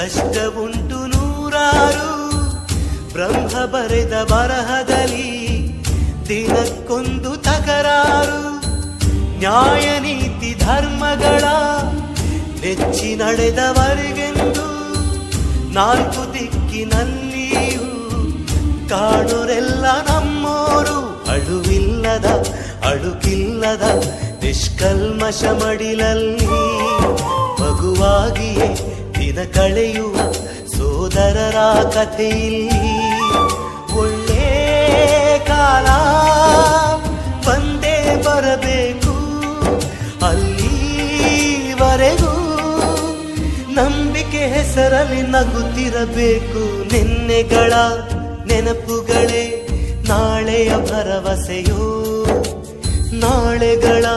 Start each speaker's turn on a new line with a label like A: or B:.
A: ಕಷ್ಟವುಂಟು ನೂರಾರು, ಬ್ರಹ್ಮ ಬರೆದ ಬರಹದಲ್ಲಿ ದಿನಕ್ಕೊಂದು ತಕರಾರು. ನ್ಯಾಯ ನೀತಿ ಧರ್ಮಗಳ ನೆಚ್ಚಿ ನಡೆದವರಿಗೆಂದು ನಾಲ್ಕು ದಿಕ್ಕಿನಲ್ಲಿಯೂ ಕಾಣುರೆಲ್ಲ ನಮ್ಮೋರು. ಅಳುವಿಲ್ಲದ ಅಳುಕಿಲ್ಲದ ನಿಷ್ಕಲ್ಮಶ ಮಡಿಲಲ್ಲಿ ಮಗುವಾಗಿಯೇ ದಿನ ಕಳೆಯುವ ಸೋದರರ ಕಥೆಯಲ್ಲಿ ಒಳ್ಳೆ ಕಾಲ ಬಂದೇ ಬರಬೇಕು. ಅಲ್ಲಿವರೆಗೂ ನಂಬಿಕೆ ಹೆಸರಲ್ಲಿ ನಗುತ್ತಿರಬೇಕು. ನಿನ್ನೆಗಳ ನೆನಪುಗಳೇ ನಾಳೆಯ ಭರವಸೆಯೋ, ನಾಳೆಗಳ